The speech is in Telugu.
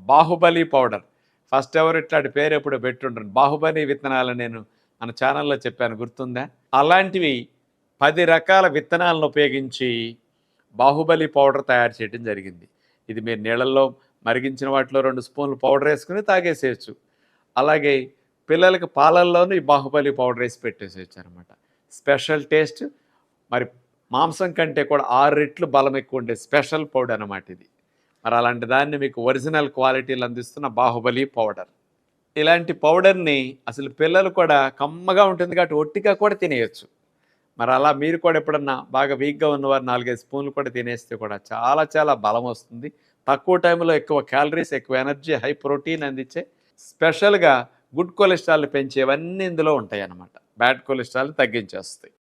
బాహుబలి పౌడర్. ఫస్ట్ ఎవరు ఇట్లాంటి పేరు ఎప్పుడు పెట్టుండను. బాహుబలి విత్తనాలు నేను మన ఛానల్‌లో చెప్పాను గుర్తుందా? అలాంటివి 10 రకాల విత్తనాలను ఉపయోగించి బాహుబలి పౌడర్ తయారు చేయడం జరిగింది. ఇది మీరు నీళ్ళల్లో మరిగించిన వాటిలో 2 స్పూన్లు పౌడర్ వేసుకొని తాగేసేయొచ్చు. అలాగే పిల్లలకి పాలల్లోనూ ఈ బాహుబలి పౌడర్ వేసి పెట్టేసేయొచ్చు అనమాట. స్పెషల్ టేస్ట్, మరి మాంసం కంటే కూడా 6 రెట్లు బలం ఎక్కువ ఉండే స్పెషల్ పౌడర్ అనమాట ఇది. మరి అలాంటి దాన్ని మీకు ఒరిజినల్ క్వాలిటీలు అందిస్తున్న బాహుబలి పౌడర్. ఇలాంటి పౌడర్‌ని అసలు పిల్లలు కూడా కమ్మగా ఉంటుంది కాబట్టి ఒట్టిగా కూడా తినేయొచ్చు. మరి అలా మీరు కూడా ఎప్పుడన్నా బాగా వీక్‌గా ఉన్నవారు 4, 5 స్పూన్లు కూడా తినేస్తే కూడా చాలా చాలా బలం వస్తుంది. తక్కువ టైంలో ఎక్కువ క్యాలరీస్, ఎక్కువ ఎనర్జీ, హై ప్రోటీన్ అందించే స్పెషల్‌గా గుడ్ కొలెస్ట్రాల్‌ని పెంచేవన్నీ ఇందులో ఉంటాయన్నమాట. బ్యాడ్ కొలెస్ట్రాల్‌ని తగ్గించేస్తాయి.